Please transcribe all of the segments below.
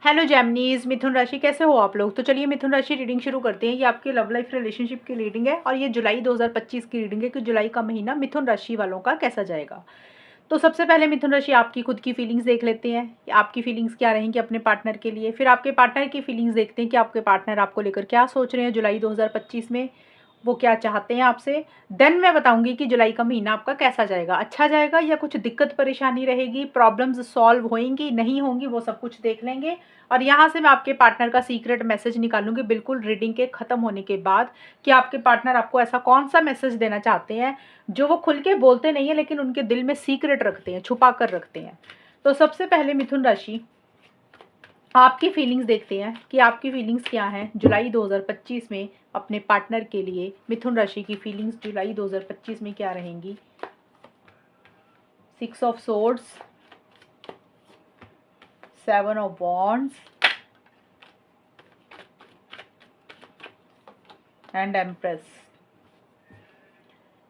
Hello जेमिनीज, मिथुन राशि कैसे हो आप लोग। तो चलिए मिथुन राशि रीडिंग शुरू करते हैं। ये आपकी लव लाइफ रिलेशनशिप की रीडिंग है और ये जुलाई 2025 की रीडिंग है कि जुलाई का महीना मिथुन राशि वालों का कैसा जाएगा। तो सबसे पहले मिथुन राशि आपकी खुद की फीलिंग्स देख लेते हैं कि आपकी फीलिंग्स क्या रहेंगी अपने पार्टनर के लिए। फिर आपके पार्टनर की फीलिंग्स देखते हैं कि आपके पार्टनर आपको लेकर क्या सोच रहे हैं जुलाई 2025 में, वो क्या चाहते हैं आपसे। देन मैं बताऊंगी कि जुलाई का महीना आपका कैसा जाएगा, अच्छा जाएगा या कुछ दिक्कत परेशानी रहेगी, प्रॉब्लम्स सॉल्व होंगी नहीं होंगी, वो सब कुछ देख लेंगे। और यहाँ से मैं आपके पार्टनर का सीक्रेट मैसेज निकालूंगी बिल्कुल रीडिंग के ख़त्म होने के बाद कि आपके पार्टनर आपको ऐसा कौन सा मैसेज देना चाहते हैं जो वो खुल के बोलते नहीं है लेकिन उनके दिल में सीक्रेट रखते हैं, छुपा कर रखते हैं। तो सबसे पहले मिथुन राशि आपकी फीलिंग्स देखते हैं कि आपकी फीलिंग्स क्या हैं जुलाई 2025 में अपने पार्टनर के लिए। मिथुन राशि की फीलिंग्स जुलाई 2025 में क्या रहेंगी। 6 of swords, 7 of wands and empress.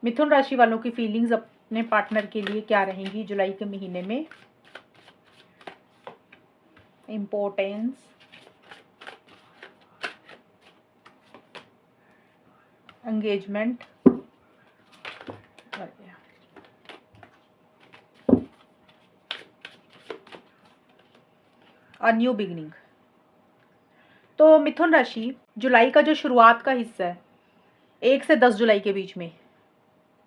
Mithun राशि वालों की फीलिंग्स अपने पार्टनर के लिए क्या रहेंगी जुलाई के महीने में। इम्पोर्टेंस, एंगेजमेंट, और न्यू बिगिनिंग। तो मिथुन राशि जुलाई का जो शुरुआत का हिस्सा है 1 से 10 जुलाई के बीच में,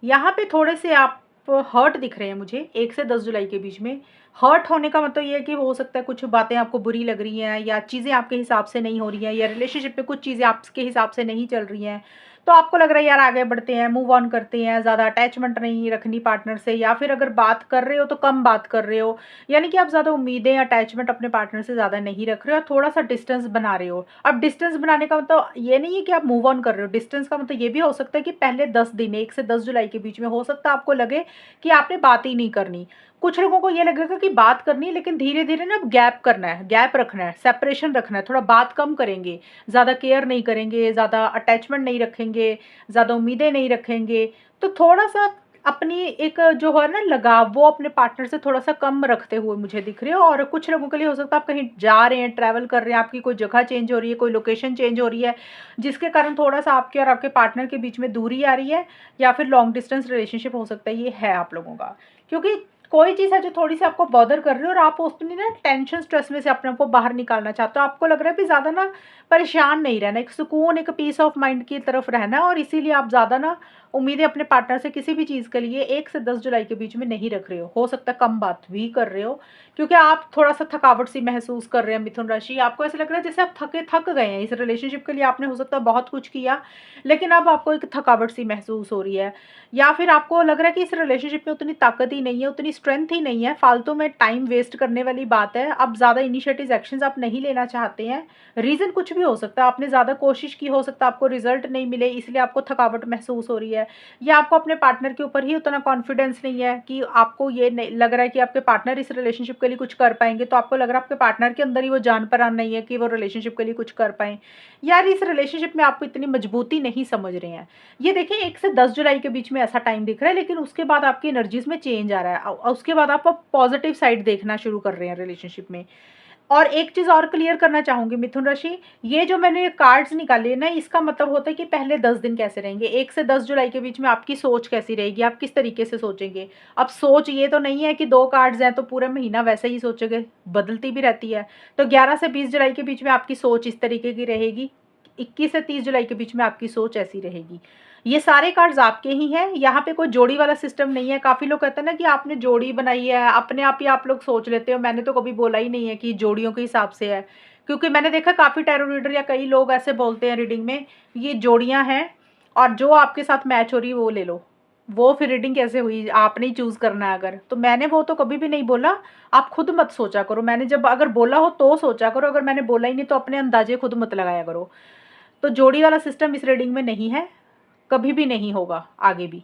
यहाँ पे थोड़े से आप हर्ट दिख रहे हैं मुझे। 1 से 10 जुलाई के बीच में हर्ट होने का मतलब ये है कि हो सकता है कुछ बातें आपको बुरी लग रही हैं या चीज़ें आपके हिसाब से नहीं हो रही हैं या रिलेशनशिप में कुछ चीज़ें आपके हिसाब से नहीं चल रही हैं। तो आपको लग रहा है यार आगे बढ़ते हैं, मूव ऑन करते हैं, ज़्यादा अटैचमेंट नहीं रखनी पार्टनर से, या फिर अगर बात कर रहे हो तो कम बात कर रहे हो, यानी कि आप ज़्यादा उम्मीदें अटैचमेंट अपने पार्टनर से ज़्यादा नहीं रख रहे हो, थोड़ा सा डिस्टेंस बना रहे हो। अब डिस्टेंस बनाने का मतलब ये नहीं है कि आप मूव ऑन कर रहे हो। डिस्टेंस का मतलब ये भी हो सकता है कि पहले 10 दिन 1 से 10 जुलाई के बीच में हो सकता है आपको लगे कि आपने बात ही नहीं करनी। कुछ लोगों को ये लगेगा कि बात करनी है लेकिन धीरे धीरे ना गैप करना है, गैप रखना है, सेपरेशन रखना है, थोड़ा बात कम करेंगे, ज़्यादा केयर नहीं करेंगे, ज़्यादा अटैचमेंट नहीं रखेंगे, ज़्यादा उम्मीदें नहीं रखेंगे। तो थोड़ा सा अपनी एक जो है ना लगाव वो अपने पार्टनर से थोड़ा सा कम रखते हुए मुझे दिख रहे हो। और कुछ लोगों के लिए हो सकता है आप कहीं जा रहे हैं, ट्रैवल कर रहे हैं, आपकी कोई जगह चेंज हो रही है, कोई लोकेशन चेंज हो रही है, जिसके कारण थोड़ा सा आपके और आपके पार्टनर के बीच में दूरी आ रही है, या फिर लॉन्ग डिस्टेंस रिलेशनशिप हो सकता है ये है आप लोगों का। क्योंकि कोई चीज़ है जो थोड़ी सी आपको बॉदर कर रही है और आप उसमें ना टेंशन स्ट्रेस में से अपने आप को बाहर निकालना चाहते हो। आपको लग रहा है भी ज़्यादा ना परेशान नहीं रहना, एक सुकून, एक पीस ऑफ माइंड की तरफ रहना, और इसीलिए आप ज़्यादा ना उम्मीदें अपने पार्टनर से किसी भी चीज़ के लिए 1 से 10 जुलाई के बीच में नहीं रख रहे हो सकता है कम बात भी कर रहे हो, क्योंकि आप थोड़ा सा थकावट सी महसूस कर रहे हैं मिथुन राशि। आपको ऐसा लग रहा है जैसे आप थक गए हैं इस रिलेशनशिप के लिए। आपने हो सकता है बहुत कुछ किया लेकिन अब आपको एक थकावट सी महसूस हो रही है, या फिर आपको लग रहा है कि इस रिलेशनशिप में उतनी ताकत ही नहीं है, उतनी स्ट्रेंथ ही नहीं है, फालतू में टाइम वेस्ट करने वाली बात है। अब ज़्यादा इनिशिएटिव एक्शंस आप नहीं लेना चाहते हैं। रीज़न कुछ भी हो सकता है, आपने ज़्यादा कोशिश की, हो सकता है आपको रिजल्ट नहीं मिले इसलिए आपको थकावट महसूस हो रही है, या आपको अपने पार्टनर के ऊपर ही उतना कॉन्फिडेंस नहीं है कि आपको ये नहीं लग रहा है कि आपके पार्टनर इस रिलेशनशिप के लिए कुछ कर पाएंगे। तो आपको लग रहा है आपके पार्टनर के अंदर ही वो जान परान नहीं है कि वो रिलेशनशिप के लिए कुछ कर पाएँ, यार इस रिलेशनशिप में आपको इतनी मजबूती नहीं समझ रहे हैं। ये देखिए 1 से 10 जुलाई के बीच में ऐसा टाइम दिख रहा है, लेकिन उसके बाद आपकी एनर्जीज में चेंज आ रहा है। उसके बाद आप पॉजिटिव साइड देखना शुरू कर रहे हैं रिलेशनशिप में। और एक चीज़ और क्लियर करना चाहूँगी मिथुन राशि, ये जो मैंने कार्ड्स निकाले ना इसका मतलब होता है कि पहले 10 दिन कैसे रहेंगे, 1 से 10 जुलाई के बीच में आपकी सोच कैसी रहेगी, आप किस तरीके से सोचेंगे। अब सोच ये तो नहीं है कि 2 कार्ड्स हैं तो पूरा महीना वैसे ही सोचोगे, बदलती भी रहती है। तो 11 से 20 जुलाई के बीच में आपकी सोच इस तरीके की रहेगी, 21 से 30 जुलाई के बीच में आपकी सोच ऐसी रहेगी। ये सारे कार्ड्स आपके ही हैं, यहाँ पे कोई जोड़ी वाला सिस्टम नहीं है। काफ़ी लोग कहते हैं ना कि आपने जोड़ी बनाई है, अपने आप ही आप लोग सोच लेते हो। मैंने तो कभी बोला ही नहीं है कि जोड़ियों के हिसाब से है, क्योंकि मैंने देखा काफ़ी टैरो रीडर या कई लोग ऐसे बोलते हैं रीडिंग में ये जोड़ियाँ हैं और जो आपके साथ मैच हो रही है वो ले लो। वो फिर रीडिंग कैसे हुई, आपने ही चूज़ करना है अगर, तो मैंने वो तो कभी भी नहीं बोला। आप खुद मत सोचा करो, मैंने जब अगर बोला हो तो सोचा करो, अगर मैंने बोला ही नहीं तो अपने अंदाजे खुद मत लगाया करो। तो जोड़ी वाला सिस्टम इस रीडिंग में नहीं है, कभी भी नहीं होगा आगे भी।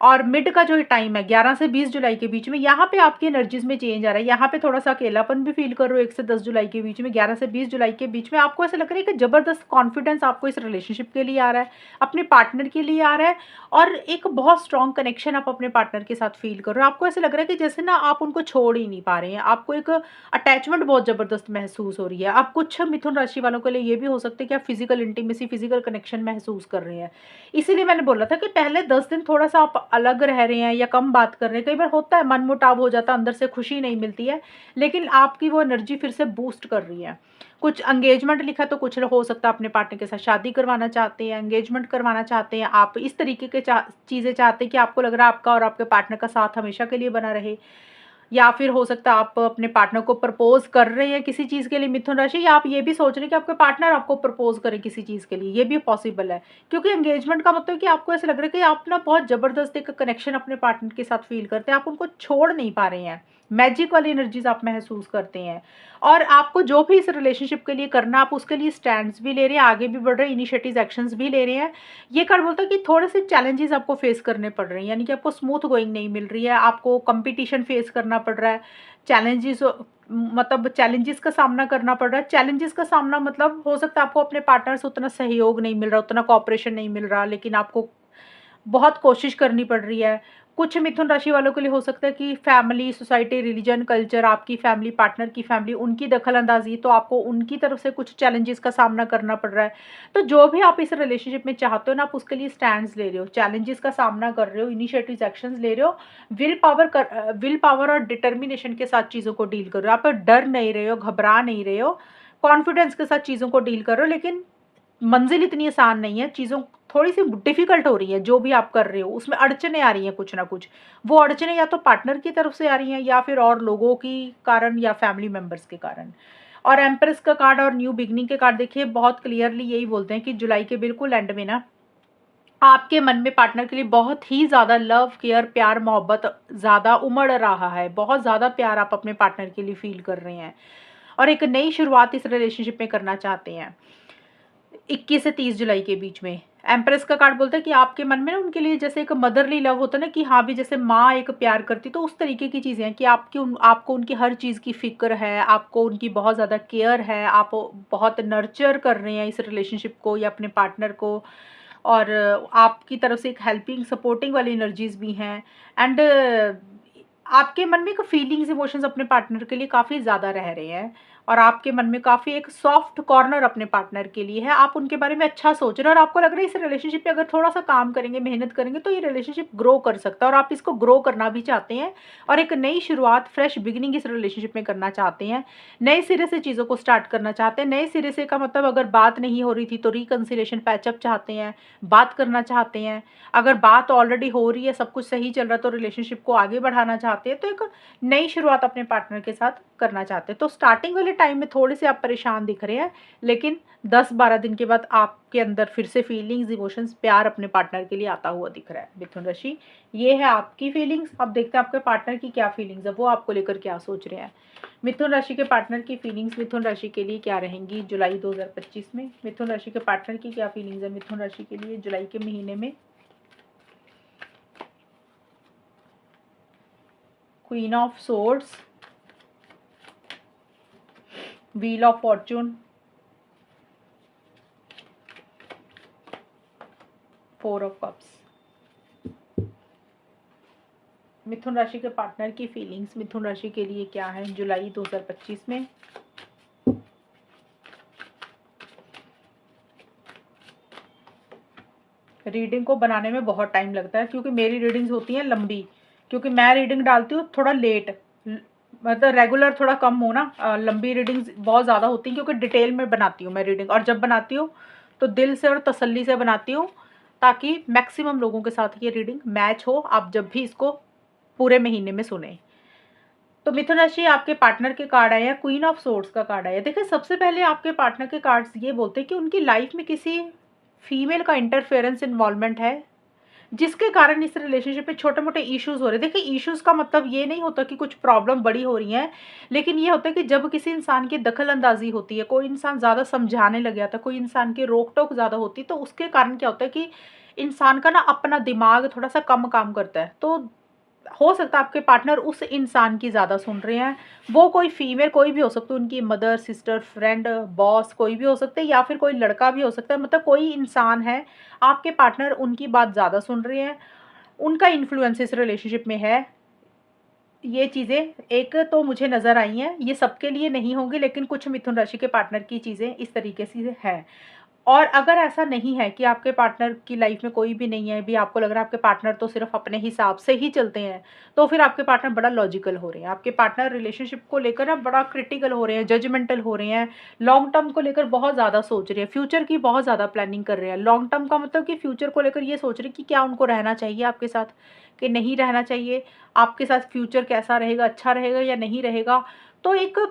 और मिड का जो टाइम है 11 से 20 जुलाई के बीच में, यहाँ पे आपकी एनर्जीज में चेंज आ रहा है। यहाँ पे थोड़ा सा अकेलापन भी फील कर रहे हो 1 से 10 जुलाई के बीच में। 11 से 20 जुलाई के बीच में आपको ऐसा लग रहा है कि ज़बरदस्त कॉन्फिडेंस आपको इस रिलेशनशिप के लिए आ रहा है, अपने पार्टनर के लिए आ रहा है, और एक बहुत स्ट्रॉन्ग कनेक्शन आप अपने पार्टनर के साथ फील कर रहे हो। आपको ऐसा लग रहा है कि जैसे ना आप उनको छोड़ ही नहीं पा रहे हैं, आपको एक अटैचमेंट बहुत ज़बरदस्त महसूस हो रही है। अब कुछ मिथुन राशि वालों के लिए ये भी हो सकता है कि आप फिजिकल इंटीमेसी, फिजिकल कनेक्शन महसूस कर रहे हैं। इसीलिए मैंने बोला था कि पहले 10 दिन थोड़ा-सा आप अलग रह रहे हैं या कम बात कर रहे हैं। कई बार होता है मनमुटाव हो जाता है, अंदर से खुशी नहीं मिलती है, लेकिन आपकी वो एनर्जी फिर से बूस्ट कर रही है। कुछ एंगेजमेंट लिखा तो कुछ हो सकता है अपने पार्टनर के साथ शादी करवाना चाहते हैं, एंगेजमेंट करवाना चाहते हैं। आप इस तरीके के चीज़ें चाहते हैं कि आपको लग रहा है आपका और आपके पार्टनर का साथ हमेशा के लिए बना रहे। या फिर हो सकता है आप अपने पार्टनर को प्रपोज़ कर रहे हैं किसी चीज़ के लिए मिथुन राशि, या आप ये भी सोच रहे हैं कि आपके पार्टनर आपको प्रपोज़ करे किसी चीज़ के लिए, ये भी पॉसिबल है। क्योंकि एंगेजमेंट का मतलब कि आपको ऐसा लग रहा है कि आप ना बहुत ज़बरदस्त एक कनेक्शन अपने पार्टनर के साथ फ़ील करते हैं, आप उनको छोड़ नहीं पा रहे हैं। मैजिक वाली एनर्जीज़ आप महसूस करते हैं, और आपको जो भी इस रिलेशनशिप के लिए करना, आप उसके लिए स्टैंड्स भी ले रहे हैं, आगे भी बढ़ रहे हैं, इनिशिएटिव एक्शंस भी ले रहे हैं। ये कार्ड बोलता है कि थोड़े से चैलेंजेस आपको फेस करने पड़ रहे हैं, यानी कि आपको स्मूथ गोइंग नहीं मिल रही है, आपको कंपटीशन फेस करना पड़ रहा है, चैलेंजेस मतलब चैलेंजेस का सामना करना पड़ रहा है। चैलेंजेस का सामना मतलब हो सकता है आपको अपने पार्टनर से उतना सहयोग नहीं मिल रहा, उतना कोऑपरेशन नहीं मिल रहा, लेकिन आपको बहुत कोशिश करनी पड़ रही है। कुछ मिथुन राशि वालों के लिए हो सकता है कि फैमिली, सोसाइटी, रिलीजन, कल्चर, आपकी फैमिली, पार्टनर की फैमिली, उनकी दखल-अंदाज़ी, तो आपको उनकी तरफ से कुछ चैलेंजेस का सामना करना पड़ रहा है। तो जो भी आप इस रिलेशनशिप में चाहते हो ना, आप उसके लिए स्टैंड्स ले रहे हो, चैलेंजेस का सामना कर रहे हो, इनिशिएटिव्स, एक्शंस ले रहे हो, विल पावर और डिटर्मिनेशन के साथ चीज़ों को डील कर रहे हो। आप डर नहीं रहे हो, घबरा नहीं रहे हो, कॉन्फिडेंस के साथ चीज़ों को डील कर रहे हो, लेकिन मंजिल इतनी आसान नहीं है, चीज़ों थोड़ी-सी डिफ़िकल्ट हो रही है, जो भी आप कर रहे हो, उसमें अड़चनें आ रही हैं कुछ ना कुछ। वो अड़चनें या तो पार्टनर की तरफ से आ रही हैं, या फिर और लोगों की कारण, या फैमिली मेंबर्स के कारण। और एम्प्रेस का कार्ड और न्यू बिगिनिंग के कार्ड देखिए, बहुत क्लियरली यही बोलते हैं कि जुलाई के बिल्कुल एंड में ना, आपके मन में पार्टनर के लिए बहुत ही ज़्यादा लव, केयर, प्यार, मोहब्बत ज़्यादा उमड़ रहा है। बहुत ज़्यादा प्यार आप अपने पार्टनर के लिए फ़ील कर रहे हैं, और एक नई शुरुआत इस रिलेशनशिप में करना चाहते हैं। 21 से 30 जुलाई के बीच में एम्प्रेस का कार्ड बोलता है कि आपके मन में ना उनके लिए जैसे एक मदरली लव होता है ना, कि हाँ भी जैसे माँ एक प्यार करती, तो उस तरीके की चीज़ें हैं कि आपको उनकी हर चीज़ की फ़िक्र है, आपको उनकी बहुत ज़्यादा केयर है, आप बहुत नर्चर कर रहे हैं इस रिलेशनशिप को या अपने पार्टनर को, और आपकी तरफ से एक हेल्पिंग, सपोर्टिंग वाली एनर्जीज़ भी हैं। एंड आपके मन में एक फीलिंग्स, इमोशंस अपने पार्टनर के लिए काफ़ी ज़्यादा रह रहे हैं, और आपके मन में काफ़ी एक सॉफ्ट कॉर्नर अपने पार्टनर के लिए है। आप उनके बारे में अच्छा सोच रहे हैं, और आपको लग रहा है इस रिलेशनशिप पे अगर थोड़ा-सा काम करेंगे, मेहनत करेंगे, तो ये रिलेशनशिप ग्रो कर सकता है, और आप इसको ग्रो करना भी चाहते हैं, और एक नई शुरुआत, फ्रेश बिगिनिंग इस रिलेशनशिप में करना चाहते हैं। नए सिरे से चीज़ों को स्टार्ट करना चाहते हैं। नए सिरे से का मतलब अगर बात नहीं हो रही थी तो रिकन्सिलिएशन, पैचअप चाहते हैं, बात करना चाहते हैं। अगर बात ऑलरेडी हो रही है, सब कुछ सही चल रहा है, तो रिलेशनशिप को आगे बढ़ाना चाहते हैं, तो एक नई शुरुआत अपने पार्टनर के साथ करना चाहते हैं। तो स्टार्टिंग वाले टाइम में थोड़े से आप परेशान दिख रहे हैं, लेकिन 10-12 दिन के बाद आपके अंदर फिर से फीलिंग्स, इमोशंस, प्यार अपने पार्टनर के लिए आता हुआ दिख रहा है। मिथुन राशि, ये है आपकी फीलिंग्स। अब देखते हैं आपके पार्टनर की क्या फीलिंग्स है, वो आपको लेकर क्या सोच रहे हैं। मिथुन राशि के पार्टनर की फीलिंग्स मिथुन राशि के लिए क्या रहेंगी जुलाई 2025 में। मिथुन राशि के पार्टनर की क्या फीलिंग्स है मिथुन राशि के लिए जुलाई के महीने में। Queen of swords, wheel of fortune, 4 of cups. Mithun राशि के पार्टनर की फीलिंग्स मिथुन राशि के लिए क्या है जुलाई 2025 में। रीडिंग को बनाने में बहुत टाइम लगता है, क्योंकि मेरी रीडिंग्स होती हैं लंबी, क्योंकि मैं रीडिंग डालती हूँ थोड़ा लेट, मतलब रेगुलर थोड़ा कम हो ना, लंबी रीडिंग्स बहुत ज़्यादा होती हैं, क्योंकि डिटेल में बनाती हूँ मैं रीडिंग, और जब बनाती हूँ तो दिल से और तसल्ली से बनाती हूँ, ताकि मैक्सिमम लोगों के साथ ये रीडिंग मैच हो, आप जब भी इसको पूरे महीने में सुने। तो मिथुन राशि, आपके पार्टनर के कार्ड आए हैं, क्वीन ऑफ सोर्ड्स का कार्ड आया है। देखिए, सबसे पहले आपके पार्टनर के कार्ड्स ये बोलते हैं कि उनकी लाइफ में किसी फीमेल का इंटरफेरेंस, इन्वॉल्वमेंट है, जिसके कारण इस रिलेशनशिप में छोटे-मोटे इश्यूज़ हो रहे हैं। देखिए, इश्यूज़ का मतलब ये नहीं होता कि कुछ प्रॉब्लम बड़ी हो रही है, लेकिन ये होता है कि जब किसी इंसान की दखल-अंदाज़ी होती है, कोई इंसान ज़्यादा समझाने लग जाता है, कोई इंसान की रोक-टोक ज़्यादा होती है, तो उसके कारण क्या होता है कि इंसान का ना अपना दिमाग थोड़ा-सा कम काम करता है। तो हो सकता है आपके पार्टनर उस इंसान की ज़्यादा सुन रहे हैं। वो कोई फीमेल कोई भी हो सकती है, उनकी मदर, सिस्टर, फ्रेंड, बॉस कोई भी हो सकते हैं या फिर कोई लड़का भी हो सकता है। मतलब कोई इंसान है, आपके पार्टनर उनकी बात ज़्यादा सुन रहे हैं। उनका इन्फ्लुएंस इस रिलेशनशिप में है। ये चीज़ें एक तो मुझे नज़र आई हैं, ये सबके लिए नहीं होंगी लेकिन कुछ मिथुन राशि के पार्टनर की चीज़ें इस तरीके से हैं। और अगर ऐसा नहीं है कि आपके पार्टनर की लाइफ में कोई भी नहीं है, भी आपको लग रहा है आपके पार्टनर तो सिर्फ़ अपने हिसाब से ही चलते हैं, तो फिर आपके पार्टनर बड़ा लॉजिकल हो रहे हैं। आपके पार्टनर रिलेशनशिप को लेकर ना बड़ा क्रिटिकल हो रहे हैं, जजमेंटल हो रहे हैं, लॉन्ग टर्म को लेकर बहुत ज़्यादा सोच रहे हैं, फ्यूचर की बहुत ज़्यादा प्लानिंग कर रहे हैं। लॉन्ग टर्म का मतलब कि फ्यूचर को लेकर ये सोच रहे हैं कि क्या उनको रहना चाहिए आपके साथ, कि नहीं रहना चाहिए, आपके साथ फ्यूचर कैसा रहेगा, अच्छा रहेगा या नहीं रहेगा। तो एक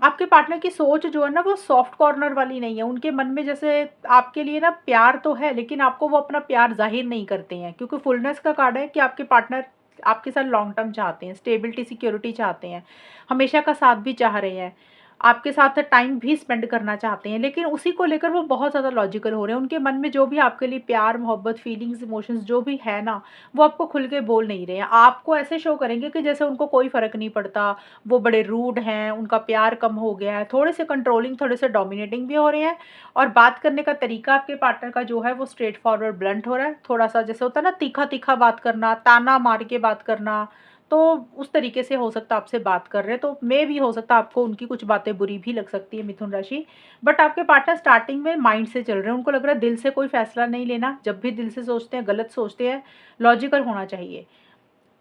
आपके पार्टनर की सोच जो है ना वो सॉफ्ट कॉर्नर वाली नहीं है। उनके मन में जैसे आपके लिए ना प्यार तो है लेकिन आपको वो अपना प्यार ज़ाहिर नहीं करते हैं, क्योंकि फुलनेस का कार्ड है कि आपके पार्टनर आपके साथ लॉन्ग टर्म चाहते हैं, स्टेबिलिटी, सिक्योरिटी चाहते हैं, हमेशा का साथ भी चाह रहे हैं, आपके साथ टाइम भी स्पेंड करना चाहते हैं, लेकिन उसी को लेकर वो बहुत ज़्यादा लॉजिकल हो रहे हैं। उनके मन में जो भी आपके लिए प्यार, मोहब्बत, फीलिंग्स, इमोशंस जो भी है ना, वो आपको खुल के बोल नहीं रहे हैं। आपको ऐसे शो करेंगे कि जैसे उनको कोई फ़र्क नहीं पड़ता, वो बड़े रूड हैं, उनका प्यार कम हो गया है, थोड़े से कंट्रोलिंग, थोड़े से डोमिनेटिंग भी हो रहे हैं। और बात करने का तरीका आपके पार्टनर का जो है वो स्ट्रेट फॉरवर्ड ब्लंट हो रहा है। थोड़ा-सा जैसे होता है ना तीखा-तीखा बात करना, ताना मार के बात करना, तो उस तरीके से हो सकता है आपसे बात कर रहे हैं। तो मे भी हो सकता है आपको उनकी कुछ बातें बुरी भी लग सकती है मिथुन राशि। बट आपके पार्टनर स्टार्टिंग में माइंड से चल रहे हैं, उनको लग रहा है दिल से कोई फैसला नहीं लेना, जब भी दिल से सोचते हैं गलत सोचते हैं, लॉजिकल होना चाहिए।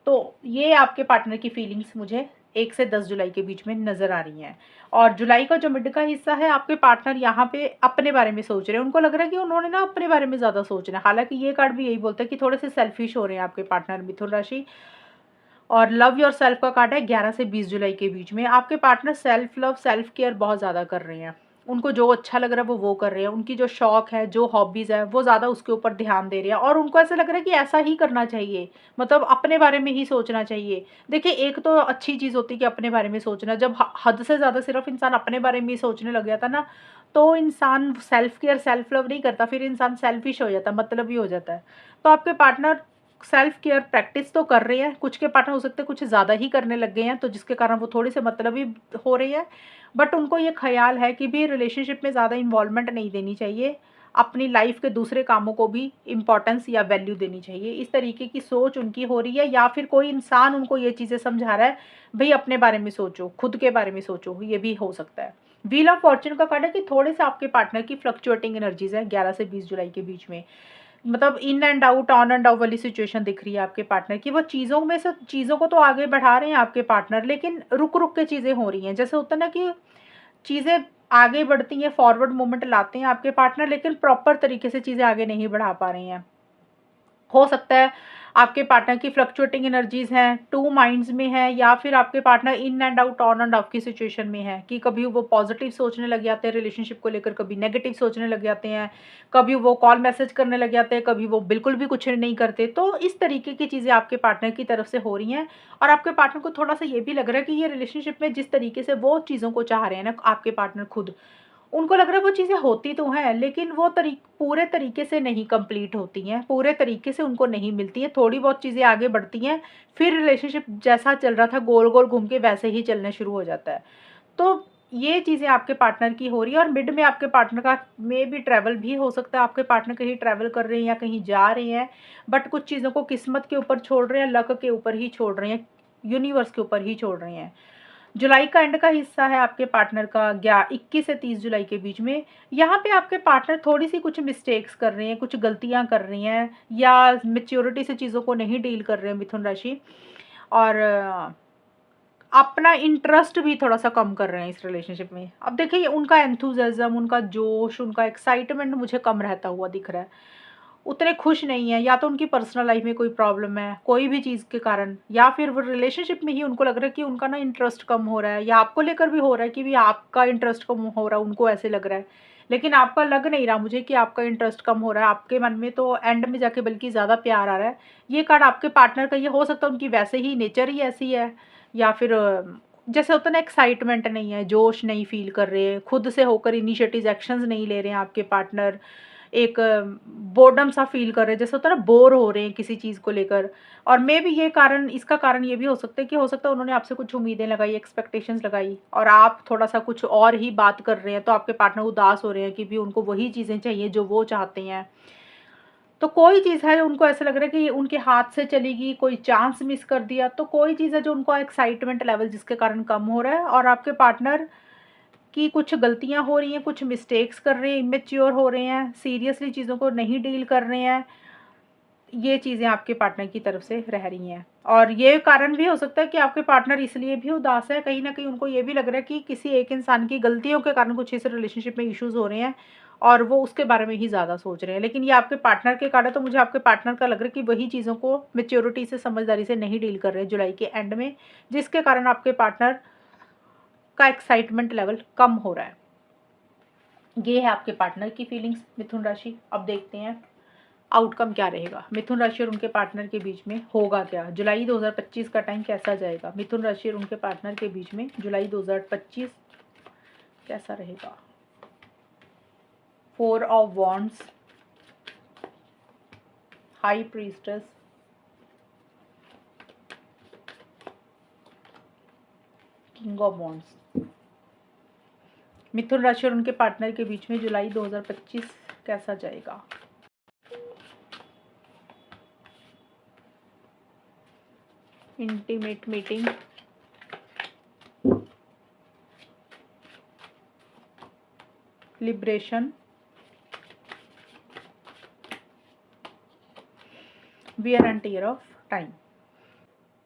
तो ये आपके पार्टनर की फीलिंग्स मुझे 1 से 10 जुलाई के बीच में नज़र आ रही हैं। और जुलाई का जो मिड का हिस्सा है, आपके पार्टनर यहाँ पे अपने बारे में सोच रहे हैं। उनको लग रहा है कि उन्होंने ना अपने बारे में ज़्यादा सोचना है। हालाँकि ये कार्ड भी यही बोलता है कि थोड़े से सेल्फिश हो रहे हैं आपके पार्टनर मिथुन राशि। और लव योरसेल्फ का कार्ड है 11 से 20 जुलाई के बीच में। आपके partner self love, self care बहुत ज़्यादा कर रहे हैं। उनको जो अच्छा लग रहा है वो कर रहे हैं। उनकी जो शौक है, जो हॉबीज़ है, वो ज़्यादा उसके ऊपर ध्यान दे रहे हैं और उनको ऐसा लग रहा है कि ऐसा ही करना चाहिए। मतलब अपने बारे में ही सोचना चाहिए। देखिए, एक तो अच्छी चीज़ होती है कि अपने बारे में सोचना। जब ह हद से ज़्यादा सिर्फ़ इंसान अपने बारे में ही सोचने लग जाता है ना, तो इंसान सेल्फ केयर, सेल्फ लव नहीं करता, फिर इंसान सेल्फिश हो जाता है, मतलबी हो जाता है। तो आपके पार्टनर सेल्फ केयर प्रैक्टिस तो कर रहे हैं, कुछ के पार्टनर हो सकते हैं कुछ ज़्यादा ही करने लग गए हैं, तो जिसके कारण वो थोड़े से मतलबी हो रही है। बट उनको ये ख़्याल है कि भी रिलेशनशिप में ज़्यादा इन्वॉल्वमेंट नहीं देनी चाहिए, अपनी लाइफ़ के दूसरे कामों को भी इम्पोर्टेंस या वैल्यू देनी चाहिए। इस तरीके की सोच उनकी हो रही है या फिर कोई इंसान उनको ये चीज़ें समझा रहा है, भई अपने बारे में सोचो, खुद के बारे में सोचो, ये भी हो सकता है। व्हील ऑफ फॉर्च्यून का कार्ड है कि थोड़े से आपके पार्टनर की फ्लक्चुएटिंग एनर्जीज़ है 11 से 20 जुलाई के बीच में। मतलब in and out, on end of वाली सिचुएशन दिख रही है आपके पार्टनर की। वो चीज़ों में से चीज़ों को तो आगे बढ़ा रहे हैं आपके पार्टनर, लेकिन रुक-रुक के चीज़ें हो रही हैं। जैसे होता है ना कि चीज़ें आगे बढ़ती हैं, फॉरवर्ड मूवमेंट लाते हैं आपके पार्टनर, लेकिन प्रॉपर तरीके से चीज़ें आगे नहीं बढ़ा पा रहे हैं। हो सकता है आपके पार्टनर की फ्लक्चुएटिंग एनर्जीज़ हैं, टू माइंड्स में है या फिर आपके partner in and out, on end of की सिचुएशन में है कि कभी वो पॉजिटिव सोचने लग जाते हैं रिलेशनशिप को लेकर, कभी नेगेटिव सोचने लग जाते हैं, कभी वो कॉल मैसेज करने लग जाते हैं, कभी वो बिल्कुल भी कुछ नहीं करते। तो इस तरीके की चीज़ें आपके पार्टनर की तरफ से हो रही हैं और आपके पार्टनर को थोड़ा-सा ये भी लग रहा है कि ये रिलेशनशिप में जिस तरीके से वो चीज़ों को चाह रहे हैं ना आपके पार्टनर खुद, उनको लग रहा है वो चीज़ें होती तो हैं, लेकिन वो पूरे तरीके से नहीं कंप्लीट होती हैं, पूरे तरीके से उनको नहीं मिलती हैं, थोड़ी बहुत चीज़ें आगे बढ़ती हैं, फिर रिलेशनशिप जैसा चल रहा था गोल-गोल घूम के वैसे ही चलना शुरू हो जाता है। तो ये चीज़ें आपके पार्टनर की हो रही है और मिड में आपके पार्टनर का भी ट्रैवल भी हो सकता है, आपके पार्टनर कहीं ट्रैवल कर रहे हैं या कहीं जा रहे हैं, बट कुछ चीज़ों को किस्मत के ऊपर छोड़ रहे हैं, लक के ऊपर ही छोड़ रहे हैं, यूनिवर्स के ऊपर ही छोड़ रहे हैं। जुलाई का एंड का हिस्सा है आपके पार्टनर का 21 से 30 जुलाई के बीच में। यहाँ पे आपके पार्टनर थोड़ी-सी कुछ मिस्टेक्स कर रहे हैं, कुछ गलतियाँ कर रही हैं या मैच्योरिटी से चीज़ों को नहीं डील कर रहे हैं मिथुन राशि और अपना इंटरेस्ट भी थोड़ा-सा कम कर रहे हैं इस रिलेशनशिप में। अब देखिए उनका एंथुसियाज़्म, उनका जोश, उनका एक्साइटमेंट मुझे कम रहता हुआ दिख रहा है। उतने खुश नहीं है, या तो उनकी पर्सनल लाइफ में कोई प्रॉब्लम है, कोई भी चीज़ के कारण, या फिर वो रिलेशनशिप में ही उनको लग रहा है कि उनका ना इंटरेस्ट कम हो रहा है या आपको लेकर भी हो रहा है कि भी आपका इंटरेस्ट कम हो रहा है, उनको ऐसे लग रहा है। लेकिन आपका लग नहीं रहा मुझे कि आपका इंटरेस्ट कम हो रहा है, आपके मन में तो एंड में जाके बल्कि ज़्यादा प्यार आ रहा है। ये कार्ड आपके पार्टनर का ये हो सकता है उनकी वैसे ही नेचर ही ऐसी है या फिर जैसे होता है ना एक्साइटमेंट नहीं है, जोश नहीं फ़ील कर रहे, खुद से होकर इनिशिएटिव एक्शंस नहीं ले रहे हैं आपके पार्टनर, एक बोर्डम सा फील कर रहे हैं, जैसे होता है ना बोर हो रहे हैं किसी चीज़ को लेकर। और मे बी ये कारण, इसका कारण ये भी हो सकता है कि हो सकता है उन्होंने आपसे कुछ उम्मीदें लगाई, एक्सपेक्टेशंस लगाई, और आप थोड़ा सा कुछ और ही बात कर रहे हैं, तो आपके पार्टनर उदास हो रहे हैं कि भी उनको वही चीज़ें चाहिए जो वो चाहते हैं। तो कोई चीज़ है, उनको ऐसा लग रहा है कि उनके हाथ से चलेगी, कोई चांस मिस कर दिया, तो कोई चीज़ है जो उनको एक्साइटमेंट लेवल जिसके कारण कम हो रहा है, और आपके पार्टनर की कुछ गलतियाँ हो रही हैं, कुछ मिस्टेक्स कर रहे हैं, इमेच्योर हो रहे हैं, सीरियसली चीज़ों को नहीं डील कर रहे हैं। ये चीज़ें आपके पार्टनर की तरफ से रह रही हैं, और ये कारण भी हो सकता है कि आपके पार्टनर इसलिए भी उदास है, कहीं न कहीं उनको ये भी लग रहा है कि किसी एक इंसान की गलतियों के कारण कुछ इस रिलेशनशिप में इश्यूज़ हो रहे हैं, और वो उसके बारे में ही ज़्यादा सोच रहे हैं। लेकिन ये आपके पार्टनर के कारण है, तो मुझे आपके पार्टनर का लग रहा है कि वही चीज़ों को मैच्योरिटी से, समझदारी से नहीं डील कर रहे हैं जुलाई के एंड में, जिसके कारण आपके पार्टनर का एक्साइटमेंट लेवल कम हो रहा है। ये है आपके पार्टनर की फीलिंग्स मिथुन राशि। अब देखते हैं आउटकम क्या रहेगा। मिथुन राशि और उनके पार्टनर के बीच में होगा क्या, जुलाई 2025 का टाइम कैसा जाएगा। मिथुन राशि और उनके पार्टनर के बीच में जुलाई 2025 कैसा रहेगा। 4 of wands, high priestess, king of wands. Mithun राशि और उनके पार्टनर के बीच में जुलाई 2025 कैसा जाएगा। Intimate meeting, liberation, wear and tear of time.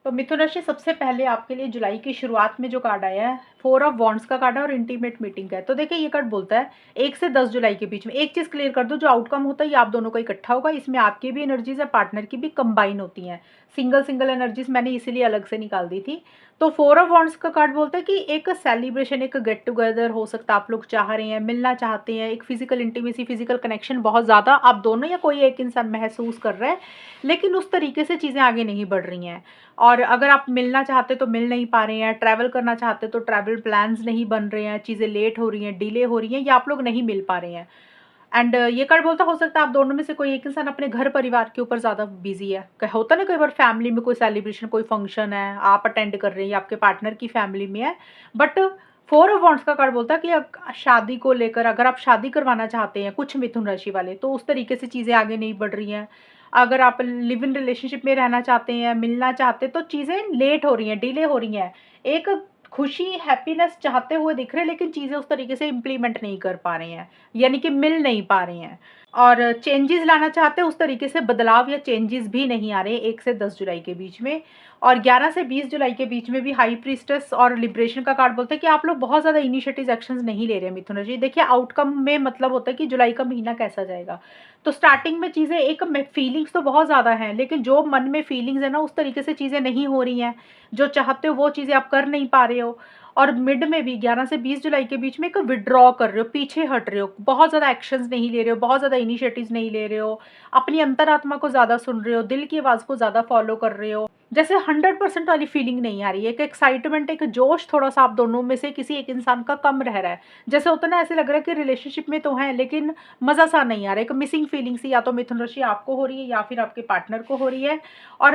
तो मिथुन राशि, सबसे पहले आपके लिए जुलाई की शुरुआत में जो कार्ड आया है 4 ऑफ वॉन्ड्स का कार्ड है और इंटीमेट मीटिंग का है। तो देखिए ये कार्ड बोलता है 1 से 10 जुलाई के बीच में एक चीज़ क्लियर कर दो, जो आउटकम होता है ये आप दोनों का इकट्ठा होगा। इसमें आपकी भी एनर्जीज है, पार्टनर की भी कंबाइन होती हैं। सिंगल सिंगल एनर्जीज मैंने इसीलिए अलग से निकाल दी थी। तो 4 ऑफ वॉन्ड्स का कार्ड बोलता है कि एक सेलिब्रेशन, एक गेट टुगेदर हो सकता है, आप लोग चाह रहे हैं, मिलना चाहते हैं, एक फिजिकल इंटीमेसी, फिजिकल कनेक्शन बहुत ज़्यादा आप दोनों या कोई एक इंसान महसूस कर रहा है, लेकिन उस तरीके से चीज़ें आगे नहीं बढ़ रही हैं। और अगर आप मिलना चाहते तो मिल नहीं पा रहे हैं, ट्रैवल करना चाहते तो ट्रैवल प्लान्स नहीं बन रहे हैं, चीज़ें लेट हो रही हैं, डिले हो रही हैं, या आप लोग नहीं मिल पा रहे हैं। एंड ये कार्ड बोलता हो सकता है आप दोनों में से कोई एक इंसान अपने घर परिवार के ऊपर ज़्यादा बिजी है। होता ना कई बार फैमिली में कोई सेलिब्रेशन, कोई फंक्शन है, आप अटेंड कर रहे हैं या आपके पार्टनर की फैमिली में है, बट 4 ऑफ वॉन्ड्स का कार्ड बोलता है कि शादी को लेकर, अगर आप शादी करवाना चाहते हैं कुछ मिथुन राशि वाले, तो उस तरीके से चीज़ें आगे नहीं बढ़ रही हैं। अगर आप लिव इन रिलेशनशिप में रहना चाहते हैं, मिलना चाहते हैं, तो चीज़ें लेट हो रही हैं, डिले हो रही हैं। एक खुशी, हैप्पीनेस चाहते हुए दिख रहे हैं, लेकिन चीज़ें उस तरीके से इम्प्लीमेंट नहीं कर पा रहे हैं, यानी कि मिल नहीं पा रहे हैं। और चेंजेस लाना चाहते हैं, उस तरीके से बदलाव या चेंजेस भी नहीं आ रहे 1 से 10 जुलाई के बीच में। और 11 से 20 जुलाई के बीच में भी हाई प्रीस्टेस और लिबरेशन का कार्ड बोलता है कि आप लोग बहुत ज़्यादा इनिशिएटिव एक्शंस नहीं ले रहे हैं मिथुन राशि। देखिए आउटकम में मतलब होता है कि जुलाई का महीना कैसा जाएगा। तो स्टार्टिंग में चीज़ें एक फीलिंग्स तो बहुत ज़्यादा हैं, लेकिन जो मन में फीलिंग्स है ना, उस तरीके से चीज़ें नहीं हो रही हैं। जो चाहते हो वो चीज़ें आप कर नहीं पा रहे हो। और मिड में भी 11 से 20 जुलाई के बीच में एक विड्रॉ कर रहे हो, पीछे हट रहे हो, बहुत ज़्यादा एक्शंस नहीं ले रहे हो, बहुत ज़्यादा इनिशिएटिव्स नहीं ले रहे हो, अपनी अंतरात्मा को ज़्यादा सुन रहे हो, दिल की आवाज़ को ज़्यादा फॉलो कर रहे हो। जैसे 100% वाली फीलिंग नहीं आ रही है, एक एक्साइटमेंट, एक जोश थोड़ा सा आप दोनों में से किसी एक इंसान का कम रह रहा है। जैसे होता है ना, ऐसे लग रहा है कि रिलेशनशिप में तो हैं, लेकिन मज़ा सा नहीं आ रहा है, एक मिसिंग फीलिंग सी या तो मिथुन राशि आपको हो रही है या फिर आपके पार्टनर को हो रही है। और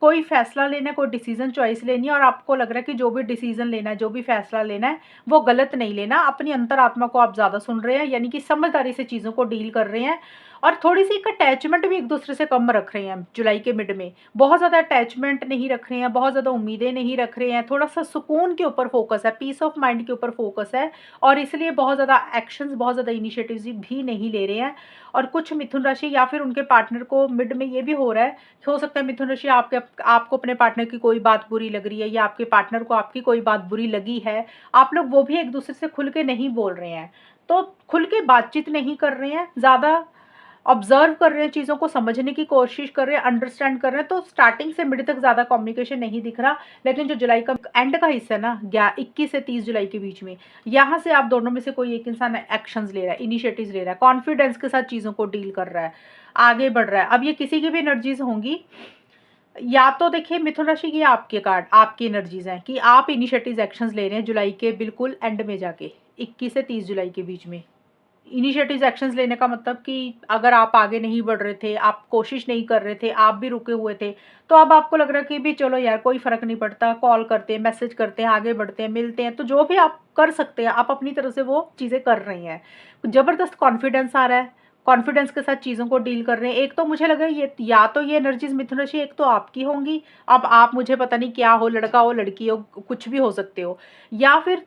कोई फैसला लेना है, कोई डिसीजन चॉइस लेनी है, और आपको लग रहा है कि जो भी डिसीजन लेना है, जो भी फैसला लेना है, वो गलत नहीं लेना, अपनी अंतरात्मा को आप ज़्यादा सुन रहे हैं, यानी कि समझदारी से चीज़ों को डील कर रहे हैं। और थोड़ी सी एक अटैचमेंट भी एक दूसरे से कम रख रहे हैं जुलाई के मिड में, बहुत ज़्यादा अटैचमेंट नहीं रख रहे हैं, बहुत ज़्यादा उम्मीदें नहीं रख रहे हैं, थोड़ा सा सुकून के ऊपर फोकस है, पीस ऑफ माइंड के ऊपर फोकस है, और इसलिए बहुत ज़्यादा एक्शंस, बहुत ज़्यादा इनिशिएटिव्स भी नहीं ले रहे हैं। और कुछ मिथुन राशि या फिर उनके पार्टनर को मिड में ये भी हो रहा है, हो सकता है मिथुन राशि आपको अपने पार्टनर की कोई बात बुरी लग रही है, या आपके पार्टनर को आपकी कोई बात बुरी लगी है, आप लोग वो भी एक दूसरे से खुल के नहीं बोल रहे हैं, तो खुल के बातचीत नहीं कर रहे हैं, ज़्यादा ऑब्जर्व कर रहे हैं, चीज़ों को समझने की कोशिश कर रहे हैं, अंडरस्टैंड कर रहे हैं। तो स्टार्टिंग से मिड तक ज़्यादा कम्युनिकेशन नहीं दिख रहा, लेकिन जो जुलाई का एंड का हिस्सा है ना, 21 से 30 जुलाई के बीच में, यहाँ से आप दोनों में से कोई एक इंसान एक्शंस ले रहा है, इनिशिएटिव्स ले रहा है, कॉन्फिडेंस के साथ चीज़ों को डील कर रहा है, आगे बढ़ रहा है। अब ये किसी की भी एनर्जीज होंगी, या तो देखिए मिथुन राशि की आपके कार्ड, आपकी एनर्जीज हैं कि आप इनिशिएटिव एक्शंस ले रहे हैं जुलाई के बिल्कुल एंड में जाके, 21 से 30 जुलाई के बीच में। इनिशिएटिव एक्शंस लेने का मतलब कि अगर आप आगे नहीं बढ़ रहे थे, आप कोशिश नहीं कर रहे थे, आप भी रुके हुए थे, तो अब आपको लग रहा है कि भी चलो यार कोई फ़र्क नहीं पड़ता, कॉल करते हैं, मैसेज करते हैं, आगे बढ़ते हैं, मिलते हैं, तो जो भी आप कर सकते हैं, आप अपनी तरफ से वो चीज़ें कर रही हैं। ज़बरदस्त कॉन्फिडेंस आ रहा है, कॉन्फिडेंस के साथ चीज़ों को डील कर रहे हैं। एक तो मुझे लगा ये या तो ये एनर्जीज़ मिथुन राशि एक तो आपकी होंगी, अब आप मुझे पता नहीं क्या हो, लड़का हो, लड़की हो, कुछ भी हो सकते हो, या फिर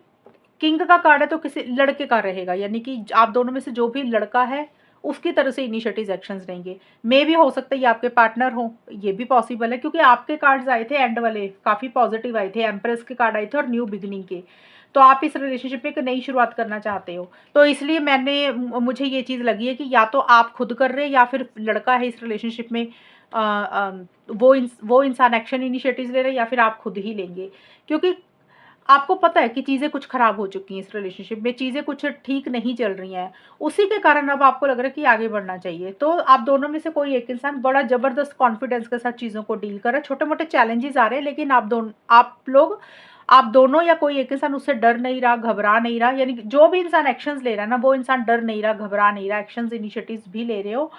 किंग का कार्ड है तो किसी लड़के का रहेगा, यानी कि आप दोनों में से जो भी लड़का है उसकी तरफ से इनिशिएटिव एक्शंस रहेंगे। मे भी हो सकता है ये आपके पार्टनर हो, ये भी पॉसिबल है, क्योंकि आपके कार्ड्स आए थे एंड वाले काफ़ी पॉजिटिव आए थे, एम्प्रेस के कार्ड आए थे और न्यू बिगिनिंग के। तो आप इस रिलेशनशिप में एक नई शुरुआत करना चाहते हो, तो इसलिए मुझे ये चीज़ लगी है कि या तो आप खुद कर रहे हैं या फिर लड़का है इस रिलेशनशिप में, वो इंसान एक्शन इनिशिएटिव ले रहे हैं या फिर आप खुद ही लेंगे, क्योंकि आपको पता है कि चीज़ें कुछ ख़राब हो चुकी हैं इस रिलेशनशिप में, चीज़ें कुछ ठीक नहीं चल रही हैं। उसी के कारण अब आपको लग रहा है कि आगे बढ़ना चाहिए। तो आप दोनों में से कोई एक इंसान बड़ा ज़बरदस्त कॉन्फिडेंस के साथ चीज़ों को डील कर रहा है। छोटे-मोटे चैलेंजेस आ रहे हैं, लेकिन आप दोनों या कोई एक इंसान उससे डर नहीं रहा, घबरा नहीं रहा, यानी कि जो भी इंसान एक्शंस ले रहा है ना, वो इंसान डर नहीं रहा, घबरा नहीं रहा, एक्शंस इनिशिएटिव्स भी ले रहे हो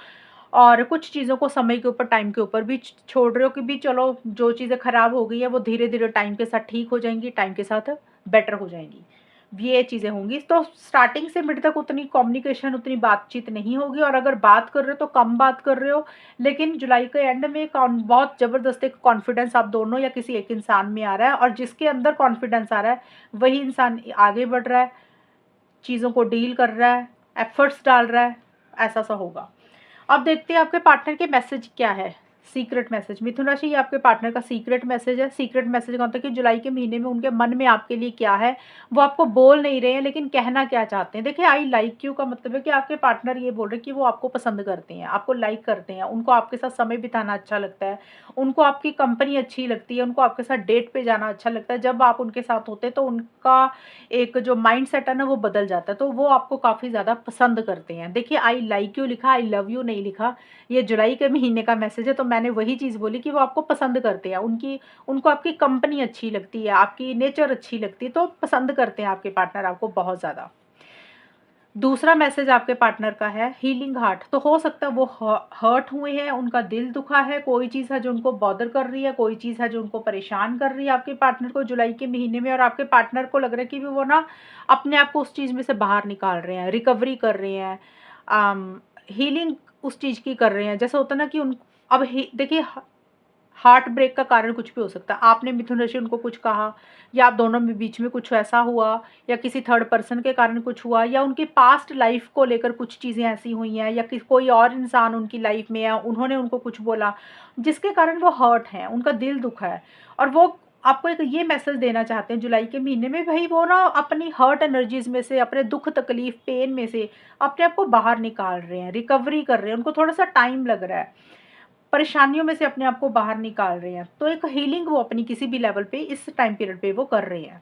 और कुछ चीज़ों को समय के ऊपर, टाइम के ऊपर भी छोड़ रहे हो कि भी चलो जो चीज़ें ख़राब हो गई है वो धीरे-धीरे टाइम के साथ ठीक हो जाएँगी, टाइम के साथ बेटर हो जाएँगी। ये चीज़ें होंगी। तो स्टार्टिंग से मिड तक उतनी कम्युनिकेशन, उतनी बातचीत नहीं होगी, और अगर बात कर रहे हो तो कम बात कर रहे हो। लेकिन जुलाई के एंड में बहुत ज़बरदस्त एक कॉन्फिडेंस आप दोनों या किसी एक इंसान में आ रहा है, और जिसके अंदर कॉन्फिडेंस आ रहा है वही इंसान आगे बढ़ रहा है, चीज़ों को डील कर रहा है, एफर्ट्स डाल रहा है, ऐसा-सा होगा। अब देखते हैं आपके पार्टनर के मैसेज क्या है। सीक्रेट मैसेज मिथुन राशि, ये आपके पार्टनर का सीक्रेट मैसेज है। सीक्रेट मैसेज का होता है कि जुलाई के महीने में उनके मन में आपके लिए क्या है, वो आपको बोल नहीं रहे हैं, लेकिन कहना क्या चाहते हैं। देखिए, आई लाइक यू का मतलब है कि आपके पार्टनर ये बोल रहे हैं कि वो आपको पसंद करते हैं, आपको लाइक करते हैं, उनको आपके साथ समय बिताना अच्छा लगता है, उनको आपकी कंपनी अच्छी लगती है, उनको आपके साथ डेट पे जाना अच्छा लगता है। जब आप उनके साथ होते हैं तो उनका एक जो माइंड सेट है ना वो बदल जाता है, तो वो आपको काफ़ी ज़्यादा पसंद करते हैं। देखिए, आई लाइक यू लिखा, आई लव यू नहीं लिखा। ये जुलाई के महीने का मैसेज है, तो मैंने वही चीज़ बोली कि वो आपको पसंद करते हैं, उनको आपकी कंपनी अच्छी लगती है, आपकी नेचर अच्छी लगती है, तो पसंद करते हैं आपके पार्टनर आपको बहुत ज़्यादा। दूसरा मैसेज आपके पार्टनर का है हीलिंग हार्ट। तो हो सकता है वो हर्ट हुए हैं, उनका दिल दुखा है, कोई चीज़ है जो उनको बॉदर कर रही है, कोई चीज़ है जो उनको परेशान कर रही है आपके पार्टनर को जुलाई के महीने में, और आपके पार्टनर को लग रहा है कि वो ना अपने आप को उस चीज़ में से बाहर निकाल रहे हैं, रिकवरी कर रहे हैं, हीलिंग उस चीज़ की कर रहे हैं। जैसे होता है ना कि उन अब देखिए, हार्ट ब्रेक का कारण कुछ भी हो सकता है। आपने मिथुन राशि उनको कुछ कहा, या आप दोनों में बीच में कुछ ऐसा हुआ, या किसी थर्ड पर्सन के कारण कुछ हुआ, या उनकी पास्ट लाइफ को लेकर कुछ चीज़ें ऐसी हुई हैं, या कोई और इंसान उनकी लाइफ में है, उन्होंने उनको कुछ बोला जिसके कारण वो हर्ट हैं, उनका दिल दुखा है, और वो आपको एक ये मैसेज देना चाहते हैं जुलाई के महीने में, भाई वो ना अपनी हर्ट एनर्जीज में से, अपने दुख तकलीफ पेन में से अपने आप को बाहर निकाल रहे हैं, रिकवरी कर रहे हैं, उनको थोड़ा सा टाइम लग रहा है, परेशानियों में से अपने आप को बाहर निकाल रहे हैं। तो एक हीलिंग वो अपनी किसी भी लेवल पे इस टाइम पीरियड पे वो कर रहे हैं।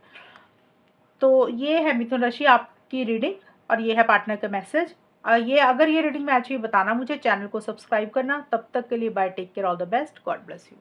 तो ये है मिथुन राशि आपकी रीडिंग, और ये है पार्टनर का मैसेज। ये अगर ये रीडिंग मैच हुई बताना मुझे, चैनल को सब्सक्राइब करना। तब तक के लिए bye, take care, all the best, God bless you.